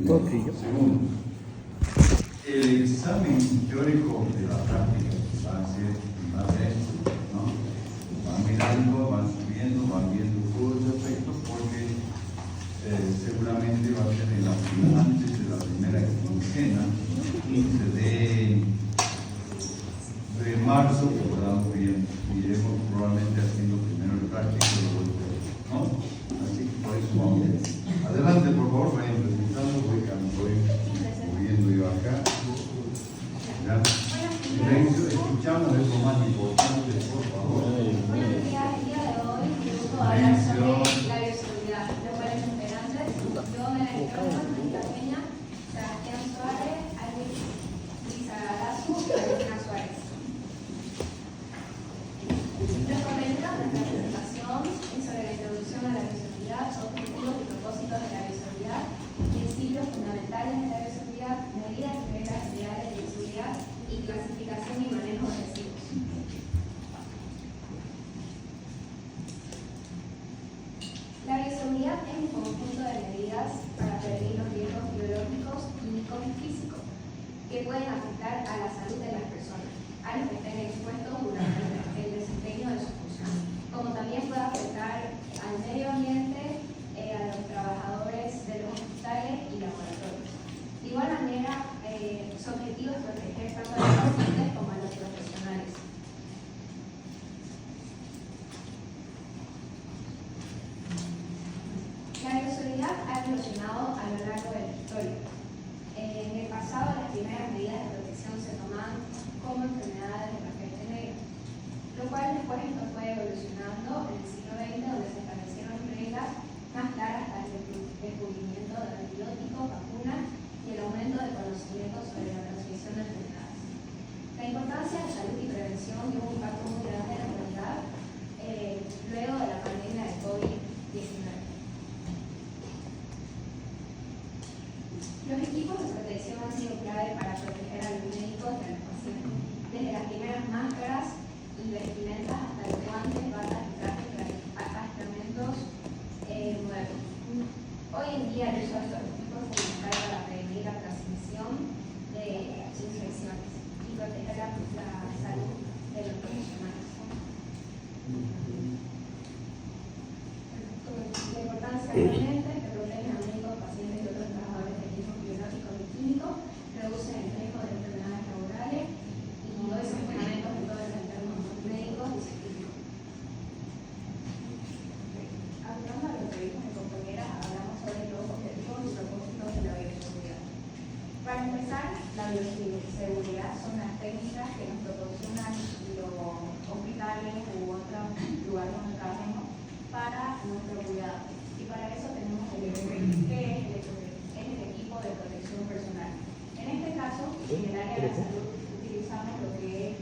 Segundo, el examen teórico de la práctica va a ser más denso, ¿no? Van mirando, van subiendo, van viendo todos los aspectos porque seguramente va a ser antes de la primera quincena, 15 de marzo, que podamos bien, iremos probablemente haciendo primero el práctico y luego el teórico, ¿no? Así que por eso vamos. Adelante, por favor, vayan presentando, voy moviendo yo acá. ¿Ya? Silencio, escuchamos, es lo más importante, por favor. Buenos días, el día de hoy yo voy a hablar sobre la bioseguridad. Los cuales integrantes, yo me encuentro en Mónica Peña, Sebastián Suárez, Alex Lizarrazu y Cristina Suárez. Los contenidos de esta presentación es sobre la introducción a la bioseguridad, objetivos y propósitos de la bioseguridad, principios fundamentales de la bioseguridad, medidas y reglas generales de bioseguridad y clasificación y manejo de residuos. La bioseguridad es un conjunto de medidas para prevenir los riesgos biológicos, químicos y físicos que pueden afectar a la salud de las personas, a los que estén expuestos durante el desempeño de su función, como también puede afectar al medio ambiente, a los trabajadores de los hospitales y laboratorios. De igual manera, su objetivo es proteger tanto a los pacientes como a los profesionales. La bioseguridad ha evolucionado a lo largo de la historia. En el pasado, las primeras medidas de protección se tomaban como enfermedades de la peste negra, lo cual después esto fue evolucionando en el siglo XX, donde se establecieron reglas más claras para el descubrimiento de antibióticos, vacunas y el aumento del conocimiento sobre la transmisión de enfermedades. La importancia de salud y prevención dio un impacto muy grande en la humanidad luego de la pandemia de COVID-19. Los equipos de protección han sido clave para proteger a los médicos y a los pacientes, desde las primeras máscaras y vestimentas hasta los guantes, batas y trajes para aislamientos modernos. Hoy en día el uso de estos equipos es fundamental para prevenir la transmisión de infecciones y proteger la salud de los profesionales. La importancia realmente es que protegen a médicos, pacientes y otros trabajadores de riesgos biológicos y químicos, reducen el riesgo de enfermedades laborales y hoy son fundamentos en todos los entornos médicos y científicos. Hablando de lo que dijo mi compañera, hablamos sobre los objetivos y propósitos de la bioseguridad. Para empezar, la bioseguridad son las técnicas que nos proporcionan los hospitales u otros lugares donde trabajemos para nuestro cuidado. Y para eso tenemos el EPP, que es el equipo de protección personal. En este caso, en el área de la salud, utilizamos lo que es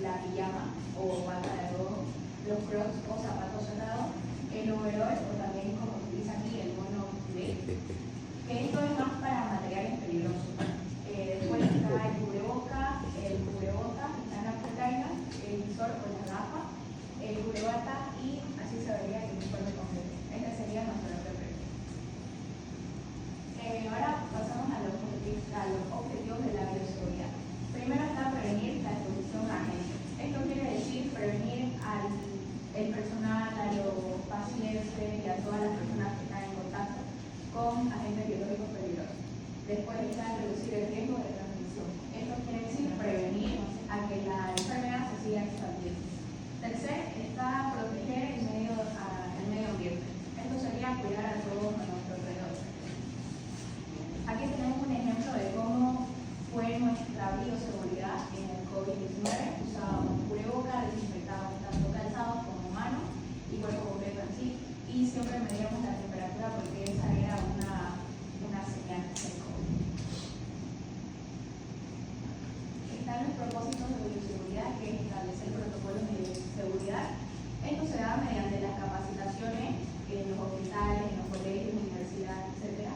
la pijama o bata de algodón, los crocs o zapatos cerrados, el overall o también como se utiliza aquí el mono B, que esto es más para materiales peligrosos. Después está el cubrebocas, está la pestaña, el visor o la gafa, el cubrebata y así se vería el uniforme completo. Este sería nuestro EPP. Ahora pasamos a los objetivos de la bioseguridad. Primero está prevenir la exposición a agentes. Esto quiere decir prevenir al personal, a los pacientes y a todas las personas que están en contacto con agentes biológicos peligrosos. Después está reducir el riesgo de transmisión. Esto quiere decir prevenir a que la enfermedad se siga expandiendo. Tercer, está proteger el medio ambiente. Esto sería cuidar a todos a nuestro alrededor. Aquí tenemos un ejemplo de cómo fue nuestra bioseguridad en el COVID-19. Usábamos cubrebocas, desinfectábamos tanto calzados como manos y cuerpo completo en sí. Y siempre medíamos la temperatura porque esa era una señal del COVID. Están los propósitos de bioseguridad, que es establecer protocolos de seguridad. Esto se da mediante las capacitaciones en los hospitales, en los colegios, universidades, etc.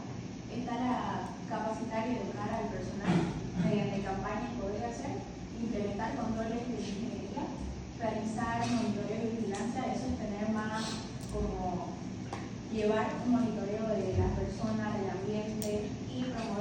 Está la capacitar y educar al personal mediante campañas que podría hacer, implementar controles de ingeniería, realizar monitoreo y vigilancia. Eso es tener más como llevar un monitoreo de las personas, del ambiente y promover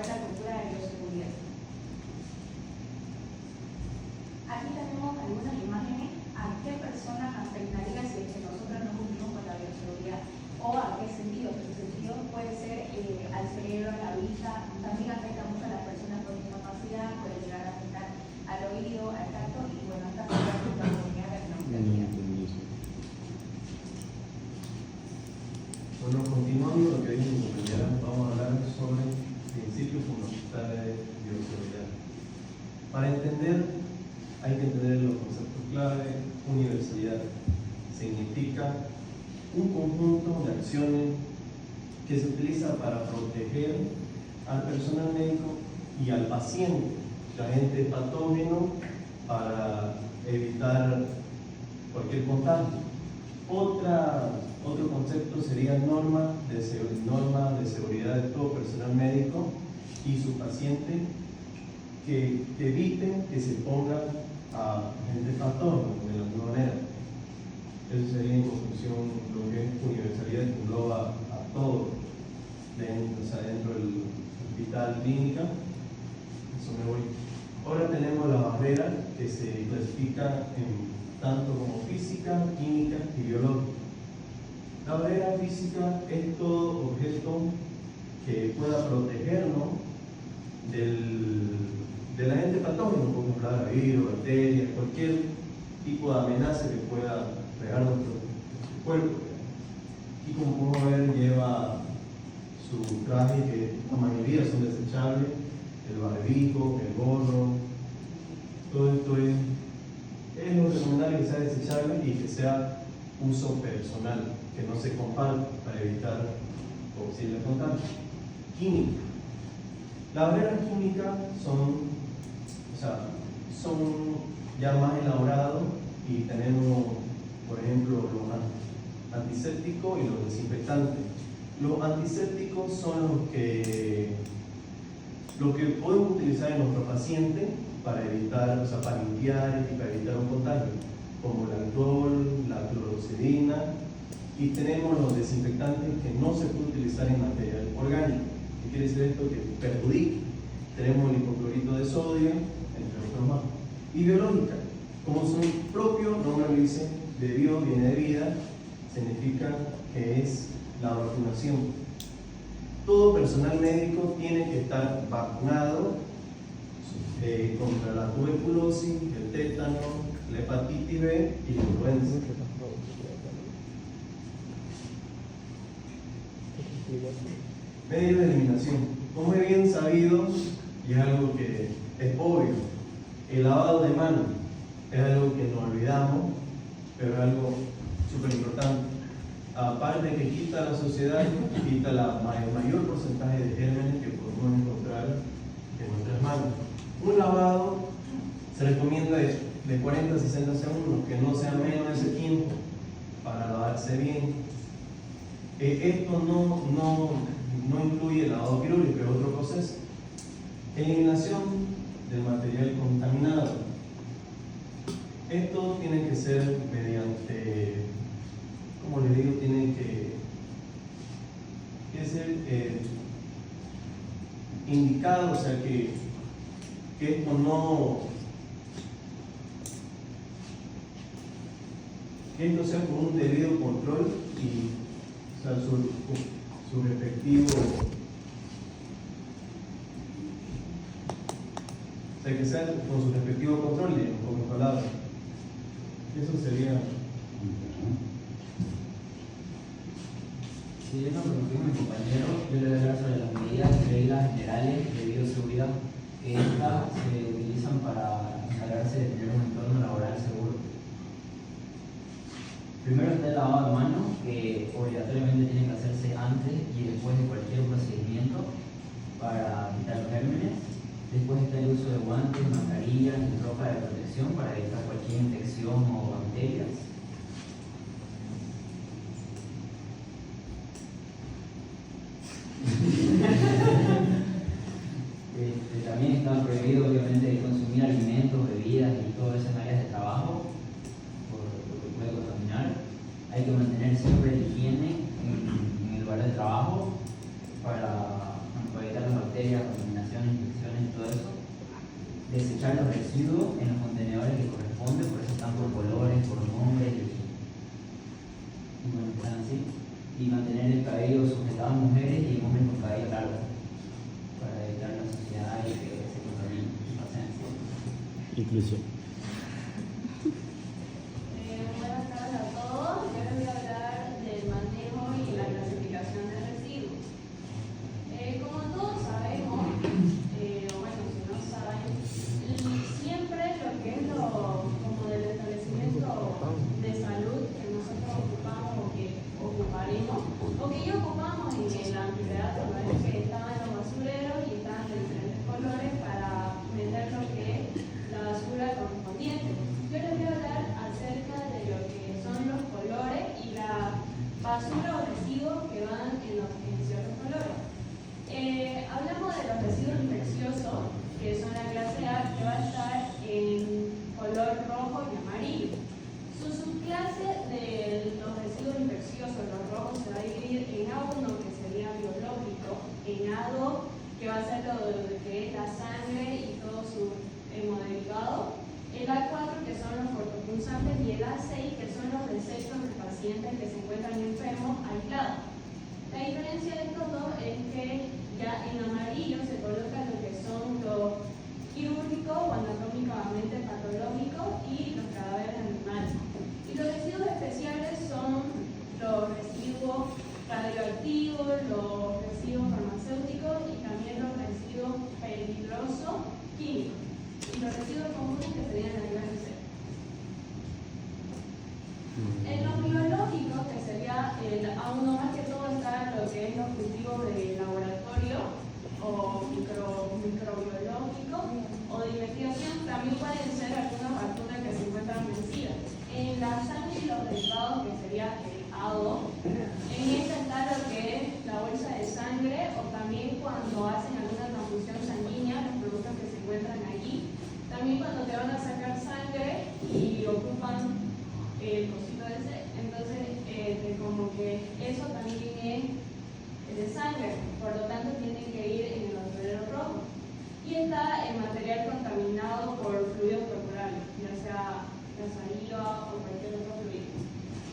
también afecta mucho a las personas con discapacidad, puede llegar a afectar al oído, al tacto y bueno, esta es la comunidad latinoamericana. Bueno, continuando lo que dijo mi compañera, vamos a hablar sobre principios fundamentales de bioseguridad. Para entender, hay que entender los conceptos clave. Universalidad significa un conjunto de acciones que se utiliza para proteger al personal médico y al paciente, el agente patógeno, para evitar cualquier contagio. Otro concepto sería norma de seguridad de todo personal médico y su paciente que eviten que se pongan a agentes patógenos de alguna manera. Eso sería en conclusión lo que es universalidad, que engloba a todo dentro del hospital clínica. Eso me voy. Ahora tenemos la barrera que se clasifica en tanto como física, química y biológica. La barrera física es todo objeto que pueda protegernos del agente patógeno, como hablar de virus, bacterias, cualquier tipo de amenaza que pueda pegar nuestro cuerpo. Y como podemos ver, lleva su traje, que la mayoría son desechables, el barbijo, el gorro, todo esto es lo recomendable que sea desechable y que sea uso personal, que no se comparta para evitar posibles contagios. Química. Las barreras químicas son ya más elaborados y tenemos, por ejemplo, los antisépticos y los desinfectantes. Los antisépticos son los que podemos utilizar en nuestro paciente para evitar, para limpiar y para evitar un contagio, como el alcohol, la clorocedina, y tenemos los desinfectantes que no se puede utilizar en material orgánico. ¿Qué quiere decir esto? Que perjudica. Tenemos el hipoclorito de sodio, entre otros más. Y biológica, como su propio nombre lo dice, de bio viene de vida, significa que es la vacunación. Todo personal médico tiene que estar vacunado contra la tuberculosis, el tétano, la hepatitis B y la influenza. Medios de eliminación. Como es bien sabido, y es algo que es obvio, el lavado de manos es algo que nos olvidamos, pero es algo súper importante. Aparte de que quita a la sociedad, quita el mayor porcentaje de gérmenes que podemos encontrar en nuestras manos. Un lavado se recomienda de 40 a 60 segundos, que no sea menos de ese tiempo para lavarse bien. Esto no incluye el lavado quirúrgico, es otro proceso. Eliminación del material contaminado. Esto tiene que ser mediante, como les digo, tiene que ser indicado, o sea que esto que esto sea con un debido control y su respectivo, que sea con su respectivo control, con mis palabras. Eso sería. Siguiendo con lo que dijo mi compañero, yo le voy a hablar sobre las medidas y reglas generales de bioseguridad que estas se utilizan para encargarse de tener un entorno laboral seguro. Primero está el lavado de manos, que obligatoriamente tiene que hacerse antes y después de cualquier procedimiento para quitar los gérmenes. Después está el uso de guantes, mascarillas y ropa de protección para evitar cualquier infección o bacterias. También está prohibido, obviamente, de consumir alimentos, bebidas y todas esas áreas de trabajo por lo que puede contaminar. Hay que mantener siempre la higiene en el lugar de trabajo para evitar las bacterias, contaminaciones, infecciones y todo eso. Desechar los residuos en los contenedores que corresponden, por eso están por colores, por nombres y bueno, están así. Y mantener el cabello sujetado a mujeres y hombres con cabello largo, Inclusión. Buenas tardes a todos. Yo les voy a hablar del manejo y la clasificación de residuos. Como todos sabemos, bueno, si no saben, siempre lo que es como del establecimiento de salud que nosotros ocupamos o que ocuparemos, o que ya ocupamos en la antigüedad, es que estaban los basureros y estaban de diferentes colores para meter lo que es la basura correspondiente. Yo les voy a hablar acerca de lo que son los colores y la basura o residuos que van en ciertos colores. Hablamos de los residuos infecciosos, que son la clase A, que va a estar en color rojo y amarillo. Su subclase de los residuos infecciosos, los rojos, se va a dividir en A1, que sería biológico, en A2, que va a ser lo que es la sangre y todo su hemoderivado, el A4, que son los cortopunzantes, y el A6, que son los desechos de pacientes que se encuentran enfermos aislados. La diferencia de estos dos es que ya en amarillo se coloca lo que son los quirúrgicos o anatómicamente patológicos y los cadáveres animales. Y los residuos especiales son los residuos radioactivos, los residuos farmacéuticos y también los residuos peligrosos químicos. Y los residuos comunes, que serían la clase C. En los biológicos, que sería el A1 más que todo, está lo que es los cultivos de laboratorio o microbiológicos o de investigación. También pueden ser algunas vacunas que se encuentran vencidas. En la sangre y los derivados, que sería el A2, en esta está lo que es la bolsa de sangre, o también cuando hacen alguna transfusión sanguínea, los productos que se encuentran allí. También cuando te van a sacar sangre y ocupan el cosito ese, entonces como que eso también es de sangre, por lo tanto tienen que ir en el basurero rojo. Y está el material contaminado por fluidos corporales, ya sea la saliva o cualquier otro fluido.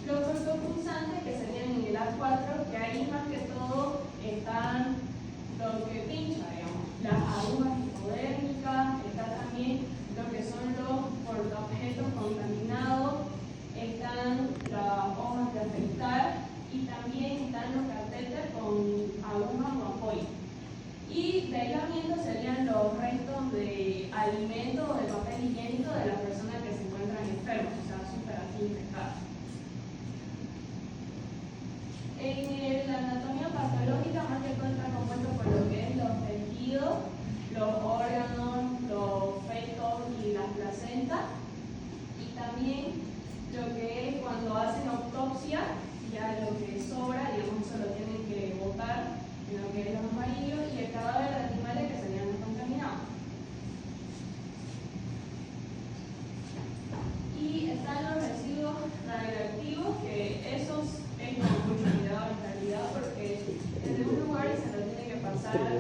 Los cortopunzantes, que serían en el A4, que ahí más que todo están lo que pincha, digamos, las agujas hipodérmicas, está también lo que son los portaobjetos contaminados, están las hojas de afeitar y también están los catéteres con agujas o apoyo. Y de aislamiento serían los restos de alimentos o de papel higiénico de las personas que se encuentran enfermas, o sea, súper así infectadas. En la anatomía patológica, más que todo está compuesto por lo que es los tejidos, los órganos, los fetos y las placentas, y también lo que es cuando hacen autopsia, ya lo que sobra, digamos, eso lo tienen que botar en lo que es los amarillos, y el cadáver de animales, que serían los contaminados. Y están los residuos radioactivos, que esos es con mucho cuidado en realidad, porque desde un lugar se lo tiene que pasar al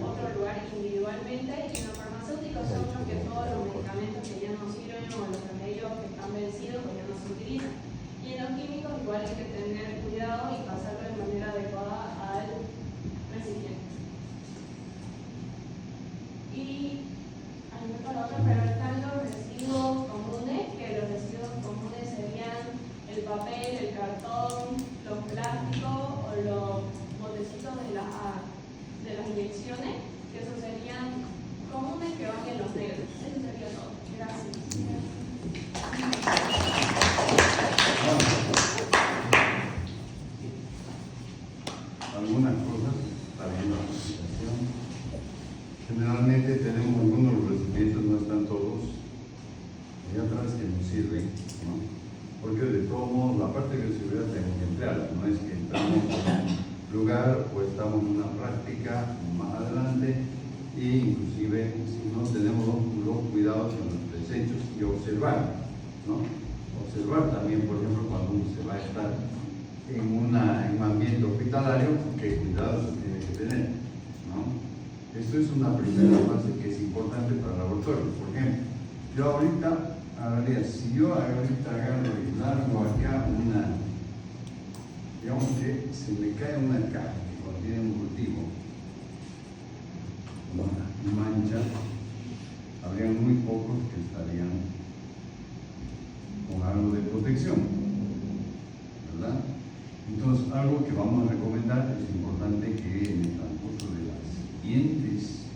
otro lugar individualmente, y los farmacéuticos son los que todos los medicamentos que ya no sirven o los remedios que están vencidos pues ya no se utilizan. Y en los químicos igual hay que tener cuidado y pasarlo de manera adecuada al recipiente. Y hay otra palabra, pero están los residuos comunes, que los residuos comunes serían el papel, el cartón, los plásticos o los botecitos de las inyecciones, que esos serían comunes, que van en los negros. Eso sería todo. Gracias. Algunas cosas, está bien la presentación. Generalmente tenemos algunos recipientes, no están todos. Hay atrás que nos sirven, ¿no? Porque de todos modos la parte de seguridad tenemos que emplearla, no es que estamos en un lugar o estamos en una práctica más adelante, e inclusive si no tenemos los cuidados en los desechos, y observar, ¿no? Observar también, por ejemplo, cuando uno se va a estar en un ambiente hospitalario, qué cuidados se tiene que tener, ¿no? Esto es una primera fase que es importante para el laboratorio. Por ejemplo, yo ahorita si yo ahorita agarro y largo acá digamos que se me cae una caja que contiene un cultivo, una mancha, habrían muy pocos que estarían con algo de protección, ¿verdad? Entonces, algo que vamos a recomendar, es importante que en el transcurso de las siguientes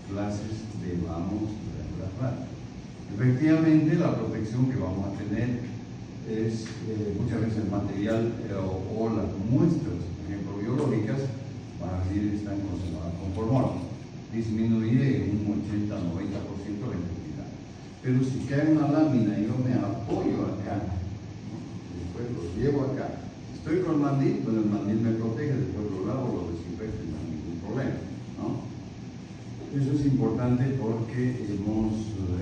clases debamos tratar. Efectivamente, la protección que vamos a tener es muchas veces el material o las muestras, por ejemplo, biológicas, van a venir, están conservadas con formol, disminuir en un 80-90% la integridad. Pero si cae una lámina y yo me apoyo acá, ¿no? Después lo llevo acá, estoy con el mandil, bueno, el mandil me protege, después lo lavo, lo desinfecto y no hay ningún problema, ¿no? Eso es importante porque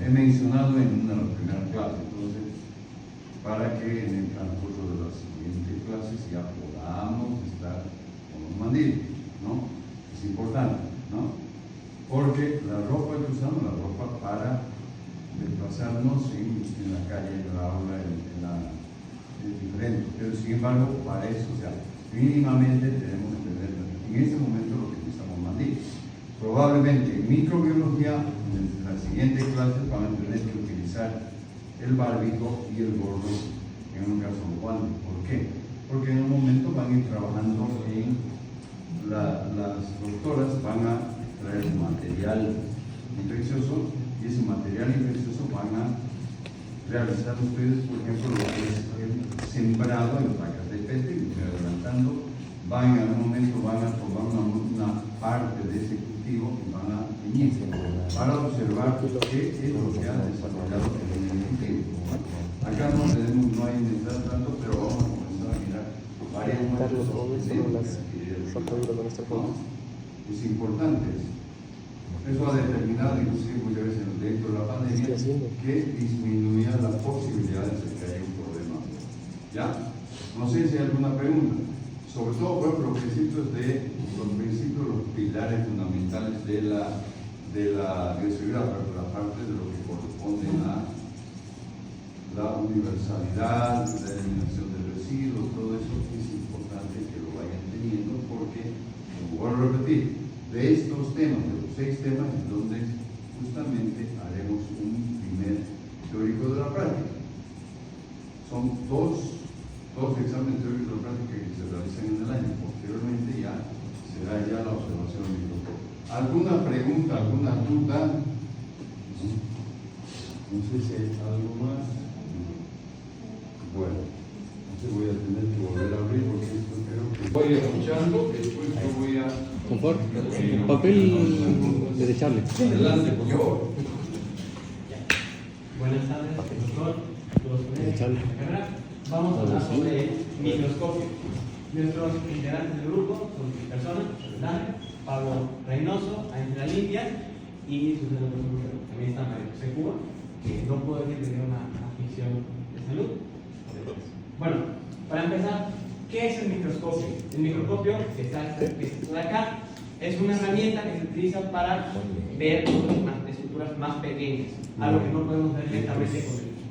he mencionado en una de las primeras clases, entonces, para que en el transcurso de las siguientes clases ya podamos estar con un mandil, ¿no? Es importante, ¿no? Porque la ropa que usamos, la ropa para desplazarnos en la calle, en la aula, es diferente, pero sin embargo, para eso, o sea, mínimamente tenemos que tener en este momento lo que necesitamos mandil. Probablemente en microbiología, en las siguientes clases van a tener que utilizar el bárbico y el gordo, en un caso guante. ¿Por qué? Porque en un momento van a ir trabajando las doctoras van a traer material infeccioso y ese material infeccioso van a realizar ustedes, por ejemplo, lo que es el sembrado en placas de peste, y estoy adelantando, van en algún momento van a tomar una parte de ese cultivo y van a teñir para observar qué es lo que ha desarrollado en el cultivo. Acá no hay necesidad tanto, pero vamos a comenzar a mirar varias muestras es importante eso ha determinado, inclusive muchas veces dentro de la pandemia, que disminuya las posibilidades de que haya un problema. ¿Ya? No sé si hay alguna pregunta. Sobre todo, por ejemplo, los pilares fundamentales de la bioseguridad, la parte de lo que corresponde a la universalidad, la eliminación de residuos, todo eso es importante que lo vayan teniendo porque, como vuelvo a repetir, de estos temas, de los 6 temas, en donde justamente haremos un primer teórico de la práctica. Son dos exámenes teóricos de la práctica que se realizan en el año. Posteriormente ya será ya la observación del microscopio. ¿Alguna pregunta, alguna duda? No sé si hay algo más. Bueno, entonces voy a tener que volver a abrir porque esto creo que voy escuchando, después yo voy a... Confort, papel desechable. Adelante, por favor. Buenas tardes, doctor. Todos ustedes de la carrera. Vamos a hablar sobre el microscopio. Nuestros integrantes del grupo son 3 personas: Dani, Pablo Reynoso, Ángela Limpia y Susana Rosero. También está María José Cuba, que no puede decir que tiene una aflicción de salud. Bueno, para empezar, ¿qué es el microscopio? El microscopio, que está de acá, es una herramienta que se utiliza para ver estructuras más pequeñas, algo que no podemos ver directamente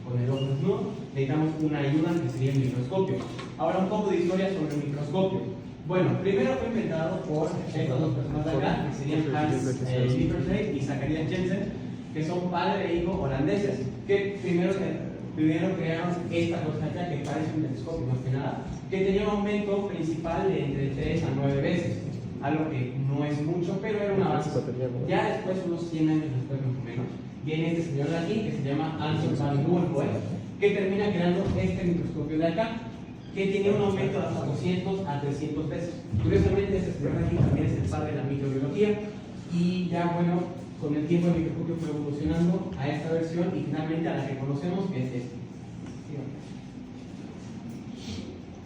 con el ojo desnudo. Necesitamos una ayuda que sería el microscopio. Ahora un poco de historia sobre el microscopio. Bueno, primero fue inventado por estas 2 personas de acá, que serían Hans Lippershey y Zacharias Jensen, que son padre e hijo holandeses, que primero crearon esta cosa acá que parece un telescopio más que nada, que tenía un aumento principal de entre 3 a 9 veces, algo que no es mucho, pero era una base. Ya después, unos 100 años después más o menos, viene este señor de aquí que se llama Anton van Leeuwenhoek, que termina creando este microscopio de acá, que tiene un aumento de hasta 200 a 300 veces. Curiosamente, este señor de aquí también es el padre de la microbiología, y ya bueno, con el tiempo el microscopio fue evolucionando a esta versión y finalmente a la que conocemos, que es esta.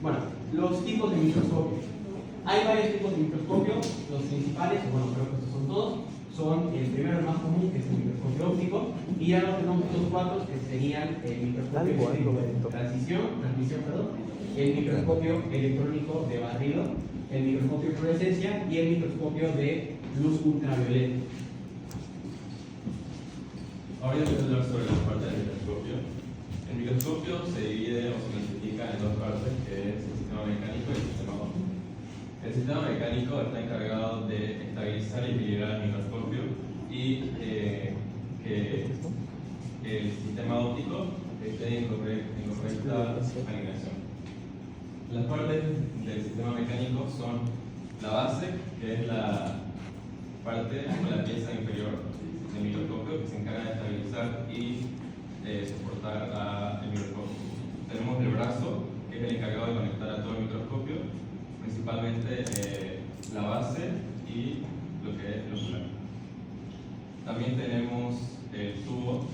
Bueno, los tipos de microscopio. Hay varios tipos de microscopio. Los principales, bueno, creo que estos son todos, son el primero, el más común, que es el microscopio óptico, y ya los tenemos estos 4 que serían el microscopio de transmisión, el microscopio electrónico de barrido, el microscopio de fluorescencia y el microscopio de luz ultravioleta. Ahora voy a hablar sobre la parte del microscopio. El microscopio se divide o se clasifica en 2 partes, que es el sistema mecánico y el sistema óptico. El sistema mecánico está encargado de estabilizar y equilibrar el microscopio y que el sistema óptico esté en correcta alineación. Las partes del sistema mecánico son la base, que es la parte o la pieza inferior del microscopio que se encarga de estabilizar y soportar al microscopio. Tenemos el brazo, que es el encargado de conectar a todo el microscopio, principalmente la base y lo que es el ocular. También tenemos el tubo,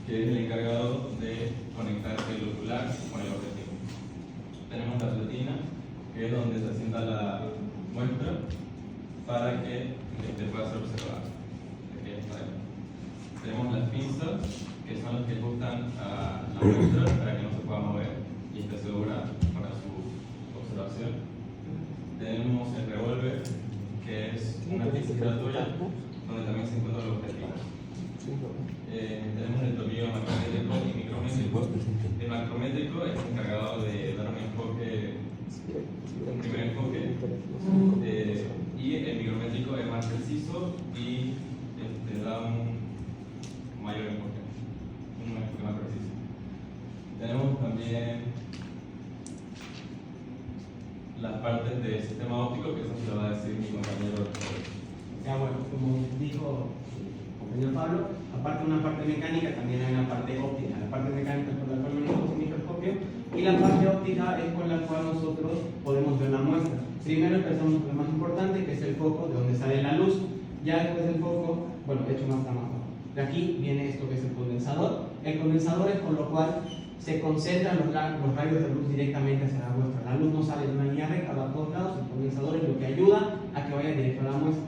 que es el encargado de conectar el ocular con el objetivo. Tenemos la platina, que es donde se asienta la muestra para que pueda ser observada. Tenemos las pinzas, que son las que ajustan a la muestra para que no se pueda mover y esté segura para su observación. Tenemos el revólver, que es una pieza giratoria donde también se encuentra el objetivo. Tenemos el tornillo macrométrico y micrométrico. El macrométrico es encargado de dar un enfoque, un primer enfoque, y el micrométrico es más preciso y da un mayor enfoque, un enfoque más preciso. Tenemos también las partes del sistema óptico, que eso se lo va a decir mi compañero. Ya bueno, como dijo el compañero Pablo, aparte de una parte mecánica, también hay una parte óptica. La parte mecánica es con la cual manejamos el microscopio y la parte óptica es con la cual nosotros podemos ver la muestra. Primero empezamos con lo más importante, que es el foco, de donde sale la luz. Ya después del foco, bueno, de hecho más abajo. De aquí viene esto que es el condensador. El condensador es con lo cual se concentran los rayos de luz directamente hacia la muestra. La luz no sale de una línea recta, va a todos lados. El condensador es lo que ayuda a que vaya directo a la muestra.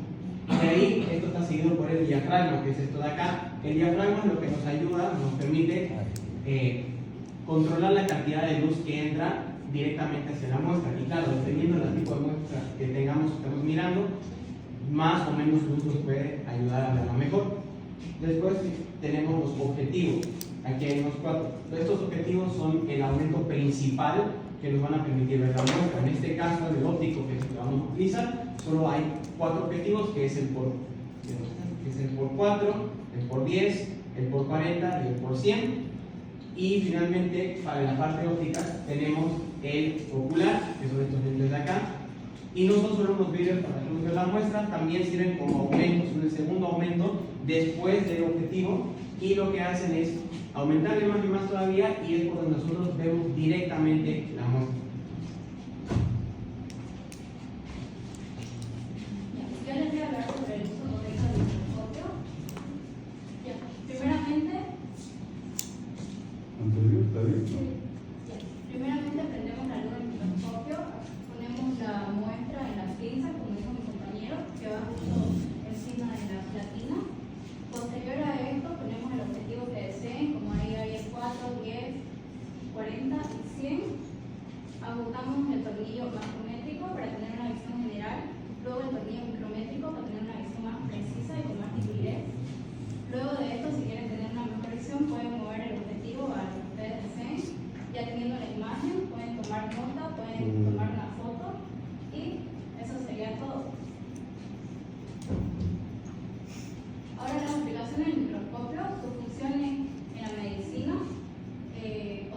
De ahí, esto está seguido por el diafragma, que es esto de acá. El diafragma es lo que nos ayuda, nos permite controlar la cantidad de luz que entra directamente hacia la muestra. Y claro, dependiendo del tipo de muestra que tengamos, estamos mirando, más o menos luz nos puede ayudar a verla mejor. Después tenemos los objetivos. Aquí hay unos 4. Estos objetivos son el aumento principal que nos van a permitir ver la muestra. En este caso, el óptico que vamos a utilizar, solo hay 4 objetivos, que es el por 4, el por 10, el por 40 y el por 100. Y finalmente, para la parte óptica, tenemos el ocular, que son estos lentes de acá. Y no son solo unos vidrios para que nos vean la muestra, también sirven como aumentos, un segundo aumento después del objetivo. Y lo que hacen es aumentar más y más todavía, y es por donde nosotros vemos directamente la muestra. Yo les voy a hablar sobre el uso correcto del microscopio. Primeramente, prendemos la luz del microscopio, ponemos la muestra en las pinzas, como dijo mi compañero, que va justo encima de la platina. Posterior a esto, ponemos el objetivo que deseen, como ahí hay 4, 10, 40 y 100. Ajustamos el tornillo macrométrico para tener una visión general, luego el tornillo micrométrico para tener una visión más precisa y con más nitidez. Luego de esto, si quieren tener una mejor visión, pueden mover el objetivo a lo que ustedes deseen. Ya teniendo la imagen, pueden tomar nota, pueden tomar una foto, y eso sería todo. Ahora la aplicación del microscopio, sus funciones en la medicina.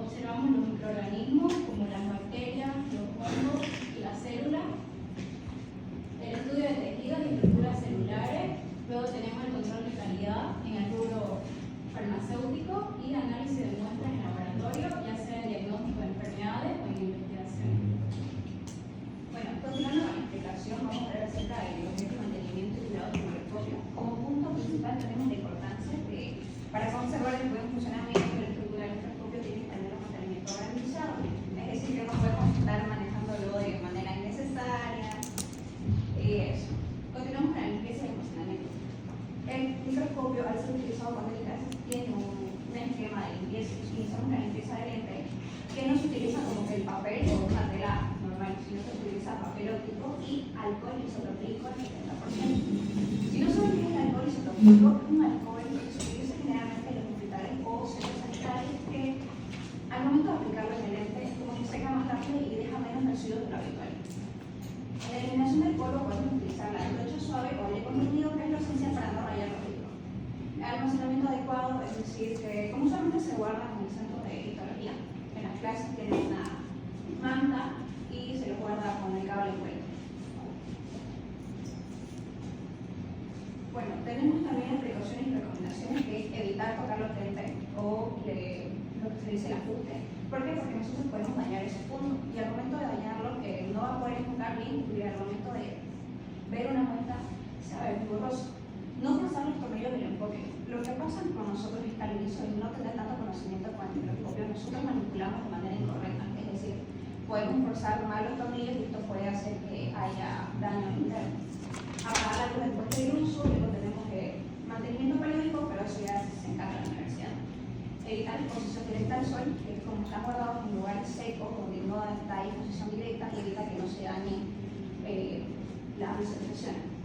Observamos los microorganismos como las bacterias, los hongos y las células. El estudio de tejidos y estructuras celulares. Luego tenemos el control de calidad en el rubro farmacéutico y análisis de muestras en laboratorio, ya sea en diagnóstico de enfermedades o en investigación. Bueno, continuando con la explicación, vamos a hablar acerca de los métodos de mantenimiento y cuidado del microscopio. Como punto principal tenemos la importancia de, para conservar el buen funcionamiento de la estructura del microscopio, tiene que tener un mantenimiento organizado. Es decir, que no podemos estar manejándolo de manera innecesaria. Eso. Continuamos con la limpieza y almacenamiento. El microscopio, al ser utilizado con delicadas, tiene un esquema de limpieza. Utilizamos la limpieza de lente, que no se utiliza como que el papel o una tela normal, sino se utiliza papel óptico y alcohol isopropílico al 70%. Si no saben qué es el alcohol isopropílico, es un alcohol que se utiliza generalmente en los hospitales o centros sanitarios, que al momento de aplicarlo en el lente es como que seca más rápido y deja menos residuos de lo habitual. En la eliminación del polvo podemos utilizar la brocha suave o el comprimido, que es lo esencial para no rayar los vidrios. Al almacenamiento adecuado, es decir, que como usualmente se guarda en el centro de editología, en las clases tienen una manta y se lo guarda con el cable envuelto. Bueno, tenemos también precauciones y recomendaciones que es evitar tocar los lentes o lo que se dice el ajuste. ¿Por qué? Porque nosotros podemos dañar ese punto y al momento de dañarlo no va a poder enfocar bien y al momento de ver una muestra se va a ver muy borroso. No forzar los tornillos del enfoque. Lo que pasa con nosotros es que al inicio de no tener tanto conocimiento con el microscopio, nosotros manipulamos de manera incorrecta. Es decir, podemos forzar mal los tornillos y esto puede hacer que haya daño interno. Apagar la luz después del uso, luego tenemos mantenimiento periódico, pero eso ya se encarga de la universidad. Evitar exposición directa al sol, que como están guardados en lugares secos, donde no hay exposición directa, y evita que no se dañe la visualización.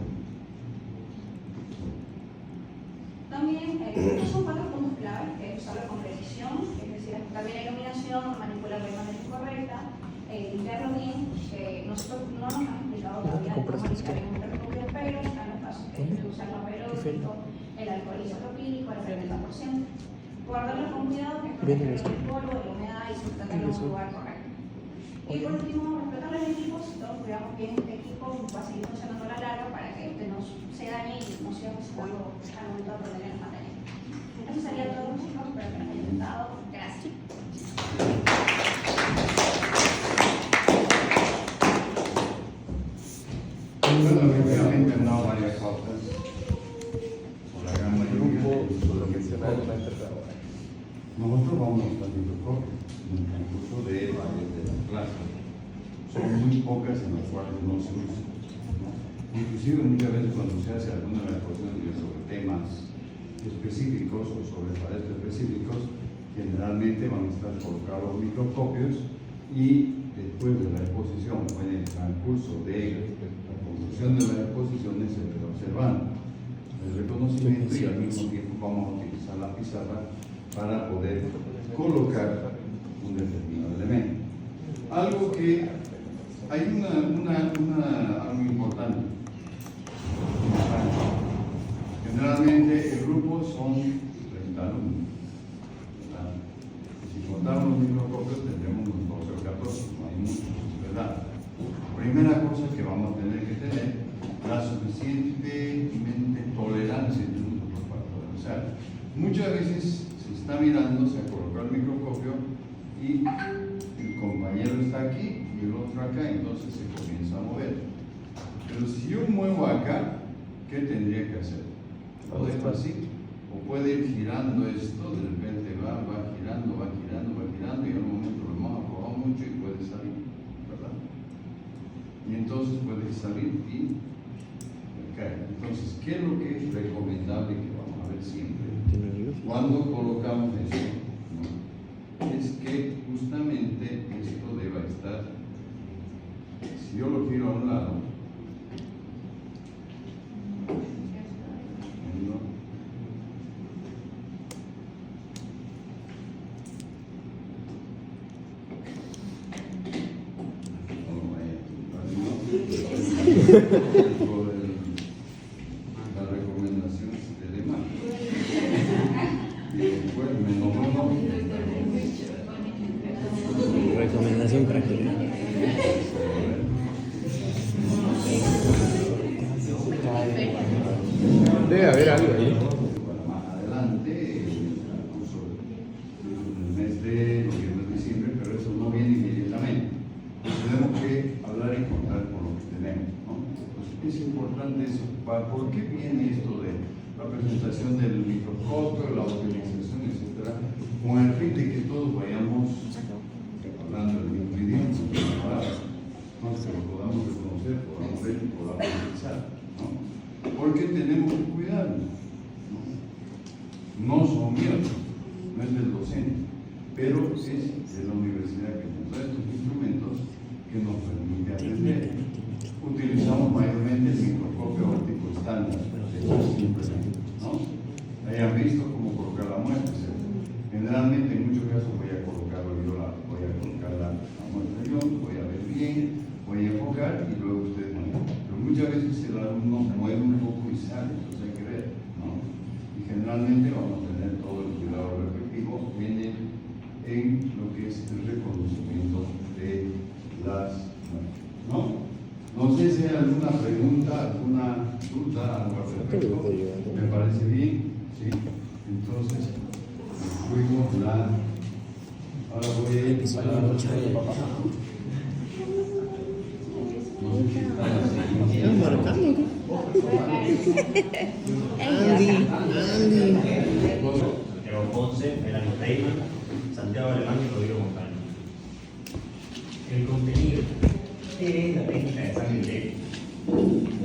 También estos son 4 puntos claves, que es usarlo con precisión, es decir, ajustar bien la iluminación, manipularlo de manera incorrecta, limpiarlo bien, que nosotros no nos han explicado todavía cómo limpiar en un microscopio, pero están los pasos que es usar el aeróbico, el alcohol isopropílico, el 30%. Guardarlo con cuidado, que protegerlo del polvo, de la humedad y siempre tenerlo en un lugar correcto. Y por último, respetar los equipos, si todos cuidamos bien este equipo, va a seguir funcionando a la larga para que no se dañe y no siga funcionando al momento de aprender en materia. Eso sería todo, chicos, espero que nos hayan gustado. Gracias. Bueno, efectivamente han dado varias pautas por la gran mayoría del uso del microscopio. Nosotros vamos a usar microscopios en el curso de la clase. Son muy pocas en las cuales no se usa, ¿no? Inclusive muchas veces cuando se hace alguna de las cuestiones sobre temas específicos o sobre parámetros específicos, generalmente van a estar colocados los microscopios y después de la exposición o en el transcurso de la conclusión de las exposiciones se va observando el reconocimiento y al mismo tiempo vamos a utilizar la pizarra para poder colocar un determinado elemento. Algo que hay algo importante. Generalmente el grupo son 30 alumnos, ¿verdad? Si contamos los microscopios tendremos unos 12 o 14, no hay muchos, ¿verdad? Primera cosa que vamos a tener que tener la suficientemente tolerancia entre nosotros para poder usar. Muchas veces se está mirando, se ha colocado el microscopio y el compañero está aquí y el otro acá, entonces se comienza a mover. Pero si yo muevo acá, ¿qué tendría que hacer? Lo dejo así, o puede ir girando esto, de repente va girando, y en un momento lo hemos aprobado mucho y puede salir, ¿verdad? Y entonces puede salir y caer. Entonces, ¿qué es lo que es recomendable que vamos a ver siempre? Cuando colocamos esto, ¿no? Es que justamente esto deba estar, si yo lo giro a un lado, la recomendación de demás. Y después Recomendación práctica. Debe haber algo ahí. Más adelante, en el curso del mes de noviembre, diciembre, pero eso no viene inmediatamente. Tenemos que hablar y contar con lo que tenemos, ¿no? Entonces, es importante eso. ¿Por qué viene esto de la presentación del microscopio, la utilización, etcétera? Con el fin de que todos vayamos hablando el mismo idioma, entonces lo podamos reconocer, podamos ver y podamos utilizar, ¿no? Porque tenemos que cuidarnos, ¿no? No son míos, no es del docente, pero es de la universidad que nos da estos instrumentos que nos permite aprender. Utilizamos mayormente el microscopio óptico estándar, simplemente, ¿no? Hayan visto cómo colocar la muestra. Generalmente, en muchos casos, voy a colocar la muestra yo, voy a ver bien, voy a enfocar y luego ustedes mueven. Pero muchas veces el alumno mueve un poco y sale, entonces hay que ver, ¿no? Y generalmente finalmente vamos a tener todo el cuidado respectivo, viene en lo que es el reconocimiento de las muertes, ¿no? No sé si hay alguna pregunta, alguna duda, algo al respecto. ¿Me parece bien? Sí. Entonces, fuimos la... Ahora voy a ir a la noche de papá. ¿Estás marcando? Andy. Santiago Ponce, Melanie Reimann, Santiago Alemán y Rodrigo Montaño. El contenido. ¿Qué es la técnica de examen directo?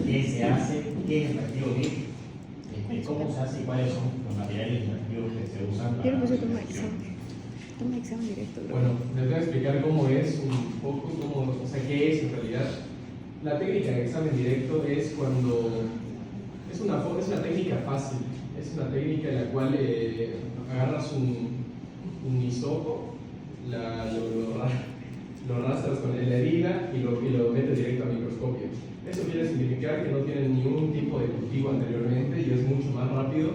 ¿Qué se hace? ¿Qué es el reactivo MIG? ¿Cómo se hace y cuáles son los materiales reactivos que se usan para la selección? Toma examen directo. Bueno, les voy a explicar cómo es un poco, o sea, qué es en realidad. La técnica de examen directo es cuando es una técnica fácil, es una técnica en la cual agarras un hisopo, lo arrastras con la herida y lo metes directo al microscopio. Eso quiere significar que no tienen ningún tipo de cultivo anteriormente y es mucho más rápido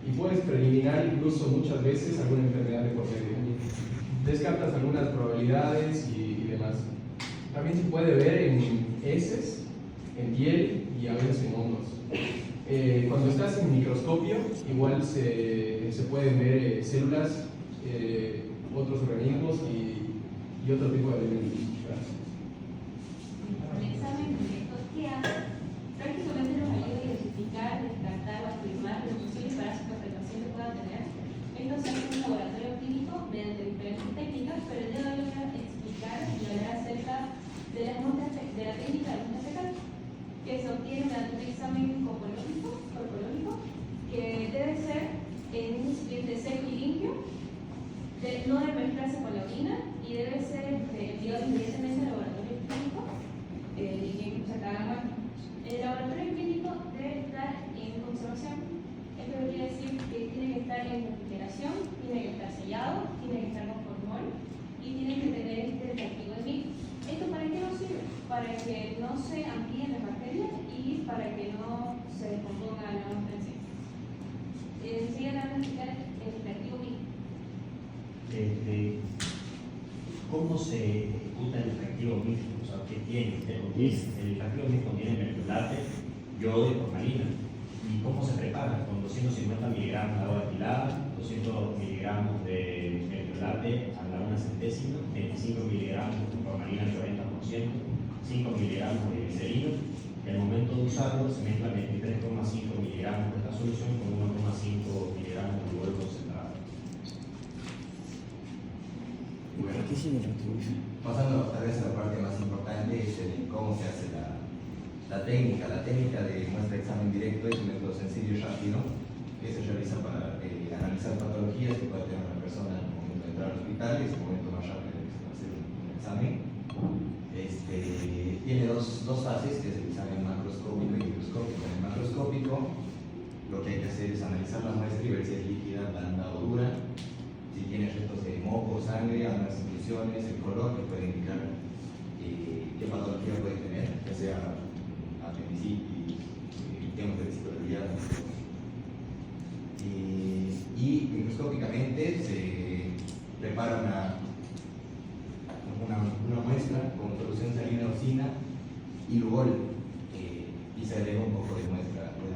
y puedes preliminar incluso muchas veces alguna enfermedad de por medio. Descartas algunas probabilidades y demás. También se puede ver en heces, en piel y a veces en hongos. Cuando estás en microscopio, igual se pueden ver células, otros organismos y otro tipo de elementos. Gracias. El examen directo, ¿qué hace? Prácticamente nos ayuda a identificar, descartar o afirmar los posibles parásitos que el paciente pueda tener. Esto se hace en un laboratorio clínico mediante diferentes técnicas, pero el día de hoy voy a explicar y hablar acerca de la técnica de muestra fecal, que se obtiene mediante un examen corpológico, que debe ser en un recipiente seco y limpio, no debe mezclarse con la orina y debe ser enviado inmediatamente al laboratorio clínico y que se haga muestra. El laboratorio clínico debe estar en conservación. Esto quiere decir que tiene que estar en refrigeración, tiene que estar sellado, tiene que estar con formol y tiene que tener este reactivo de MIG. ¿Esto para qué nos sirve? Para que no se amplíen las bacterias y para que no se descomponga la muestra en sí. Enseguida vamos a explicar el reactivo MIG. ¿Cómo se ejecuta el reactivo MIG? O sea, ¿qué tiene? El reactivo MIG contiene mercurate, yodo y formalina. ¿Y cómo se prepara? Con 250 miligramos de agua destilada, 200 miligramos de mercurate a la 1/100, 25 miligramos de formalina al 40%, 5 miligramos de glicerina. Y al momento de usarlo se mezcla 23,5 miligramos de esta solución con 1,5 miligramos de yodo concentrado. Bueno, pasando tal vez a la parte más importante, es el cómo se hace la técnica. La técnica de muestra de examen directo es un método sencillo y rápido que se realiza para analizar patologías que puede tener una persona en el momento de entrar al hospital. Es el momento más rápido que se puede hacer un examen. Tiene dos fases, que es el examen macroscópico y microscópico. En el macroscópico lo que hay que hacer es analizar la muestra y ver si es líquida, blanda o dura, si tiene restos de moco, sangre, algunas inclusiones, el color que puede indicar qué patología puede tener, ya sea apendicitis, digamos de vesicabilidad. Y microscópicamente se prepara una muestra con solución salina osina y lugol, y se agrega un poco de la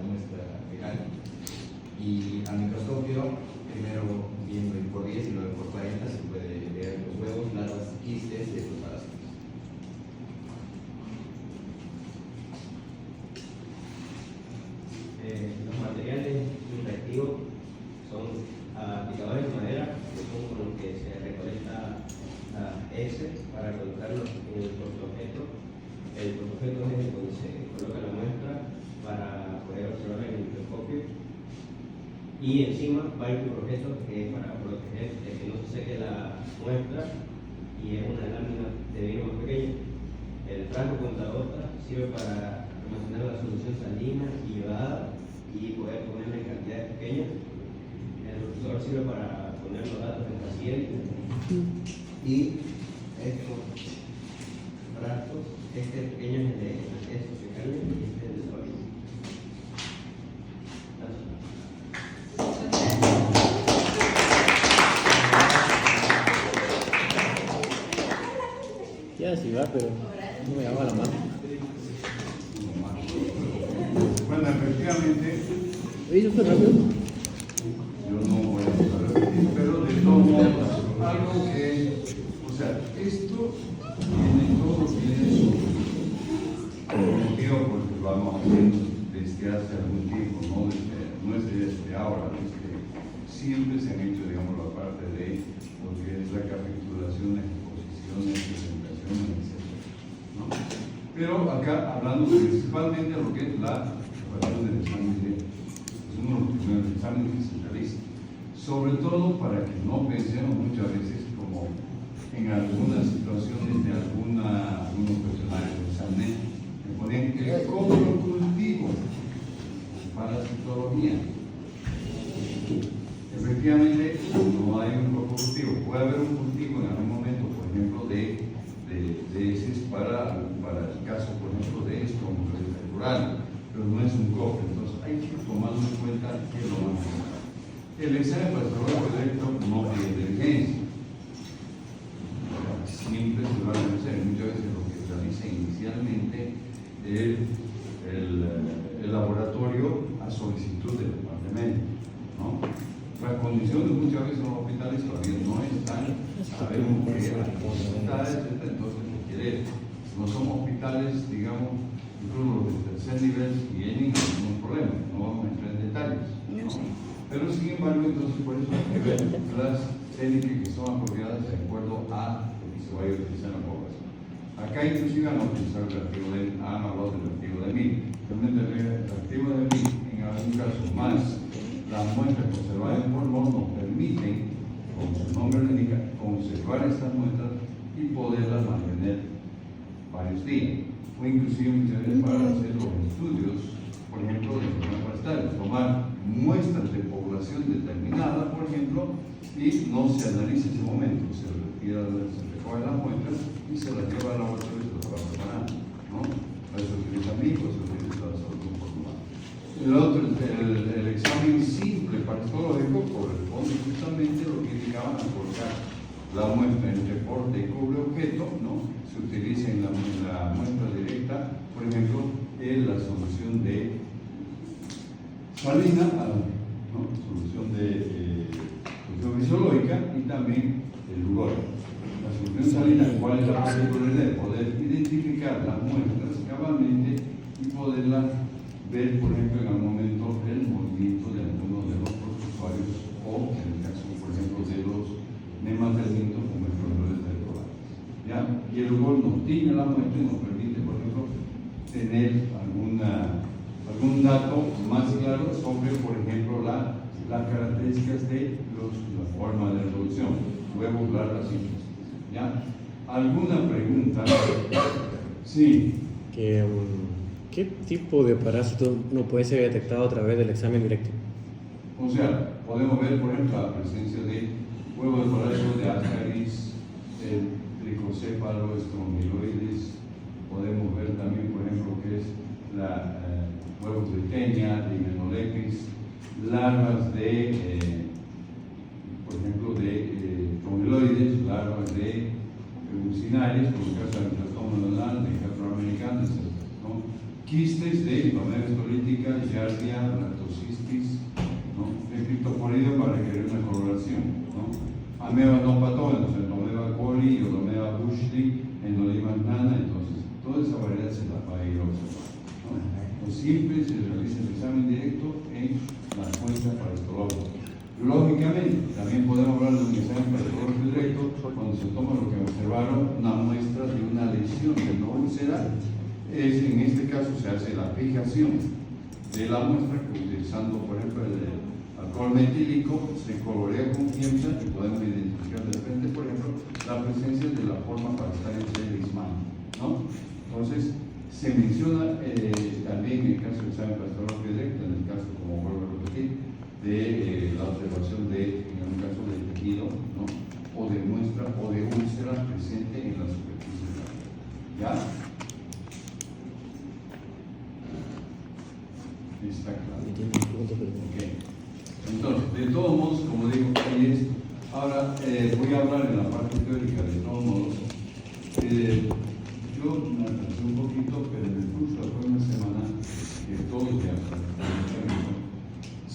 muestra fecal. Y al microscopio, primero viendo por 10 y luego por 40, se puede ver los huevos, larvas, quistes de estos parásitos. Los materiales de un reactivo son aplicadores de madera, que son con los que se recolecta las heces para colocarlos en el portaobjeto. El portaobjeto es donde se coloca la muestra para poder observarla en el microscopio. Y encima va el objeto que es para proteger de que no se seque la muestra y es una lámina de vino más pequeña. El frasco con la gota sirve para almacenar la solución salina y llevada y poder ponerla en cantidades pequeñas. El profesor sirve para poner los datos del paciente y estos frascos, este pequeño es el de acceso fecal y este es el de desarrollo. Gracias. celular, pero no me daba la mano. Bueno, efectivamente, Oye, ¿fue rápido? yo no voy a repetir, pero de todos modos, algo que, o sea, esto tiene su motivo porque lo vamos haciendo desde hace algún tiempo, no es desde ahora, siempre se han hecho, digamos, la parte de lo que es la capitulación, exposiciones, presentaciones, etc. ¿no? Pero acá, hablando principalmente de lo que es la evaluación del examen directo, es uno de los primeros exámenes que se realiza, sobre todo para que no pensemos muchas veces como en algunas situaciones de algunos cuestionarios de examen, que ponían el código cultivo para la citología. Efectivamente, no hay un grupo cultivo. Puede haber un cultivo en algún momento, por ejemplo, de ese para el caso, por ejemplo, de esto, como el rural, pero no es un copio. Entonces, hay que tomarlo en cuenta que lo van a hacer. El examen para el trabajo directo no tiene inteligencia. Siempre se va a hacer. Muchas veces lo que se realiza inicialmente el laboratorio a solicitud del departamento, ¿no? Las condiciones muchas veces en los hospitales todavía no están, sabemos que las posibilidades, entonces requiere, no son hospitales, digamos, incluso los de tercer nivel, tienen algunos problemas, no vamos a entrar en detalles, ¿no? Pero sin embargo, entonces por eso hay que ver las técnicas que son apropiadas de acuerdo a lo que se vaya a utilizar en la población. Acá inclusive han utilizado el reactivo han hablado del reactivo de mil. Realmente el reactivo de mil, en algún caso más, las muestras conservadas en polvo nos permiten, como su nombre lo indica, conservar estas muestras y poderlas mantener varios días. O inclusive muchas veces para hacer los estudios, por ejemplo, de enfermedades parasitarias, tomar muestras de población determinada, por ejemplo, y no se analiza ese momento, se recoge las muestras y se las lleva al laboratorio y se las va preparando, ¿no? Para eso se utiliza micro, se utiliza la salud informal. El examen simple parasitológico corresponde justamente a lo que indicaban a colocar la muestra entre porte y cubre objeto, ¿no? Se utiliza en la muestra directa, por ejemplo, en la solución de salina, ¿no? Solución fisiológica y también el urógeno. La solución salina, ¿cuál es la posibilidad de poder identificar las muestras cabalmente y poderlas ver, por ejemplo, en algún momento el movimiento de alguno de los usuarios o, en el caso, por ejemplo, de los nematodintos como el problema de cobaltos, ¿ya? Y el UGOL nos tiene la muestra y nos permite, por ejemplo, tener algún dato más claro sobre, por ejemplo, las características de la forma de reproducción, huevos, larvas, síntesis, ¿ya? ¿Alguna pregunta? Sí. ¿Qué tipo de parásito no puede ser detectado a través del examen directo? O sea, podemos ver, por ejemplo, la presencia de huevos de parásito de Ascaris, tricocéfalo, estrongiloides. Podemos ver también, por ejemplo, que es huevos de teña, de Hymenolechis, larvas de, por ejemplo, de estrongiloides, larvas de bucinarias, como el caso del trastorno renal, de afroamericano, etc. Quistes de enfermedad histolítica, giardia, lactocistis, ¿no? Criptoporidio para requerir una coloración, ¿no? Amebas no patógenas, Endomeba coli, Odomeba bushli, Endolima nana, entonces toda esa variedad se la va a ir observando, ¿no? Pues siempre se realiza el examen directo en las muestras parasitológicas. Lógicamente, también podemos hablar de un examen parasitológico directo cuando se toma lo que observaron, una muestra de una lesión de no úlcera. En este caso se hace la fijación de la muestra utilizando, por ejemplo, el alcohol metílico, se colorea con piensa y podemos identificar de frente, por ejemplo, la presencia de la forma parasitaria de Leishman, ¿no? Entonces, se menciona también en el caso del examen parasitológico directo, en el caso, como vuelvo a repetir, de la observación en un caso de tejido, ¿no? O de muestra o de úlcera presente en la superficie de la piel. ¿Ya? Está claro. Okay. Entonces, de todos modos, como digo, ahí es. Ahora voy a hablar en la parte teórica, de todos modos.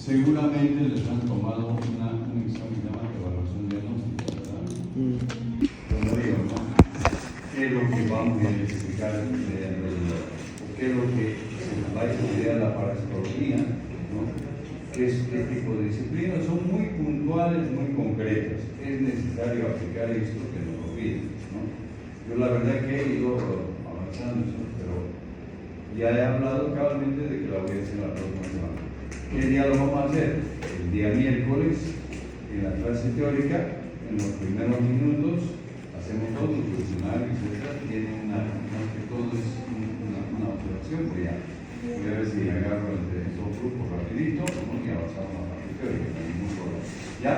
seguramente les han tomado un examen que se llama evaluación diagnóstica, ¿verdad? Como digo, ¿no? ¿Qué es lo que vamos a identificar qué es lo que se va a estudiar la parasitología, ¿no? ¿Qué tipo de disciplinas? Son muy puntuales, muy concretas. Es necesario aplicar esto que nos lo piden, ¿no? Yo la verdad que he ido avanzando, pero ya he hablado cabalmente de que la voy a hacer la próxima semana. ¿Qué día lo vamos a hacer? El día miércoles, en la clase teórica, en los primeros minutos, hacemos todo el cuestionario, etc. Tiene más que todo es una observación, pues ya. Voy a ver si agarro entre esos grupos rapidito, ¿no? Y avanzamos a la parte teórica, no hay ningún problema. ¿Ya?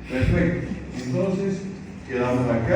Perfecto. Entonces, quedamos acá.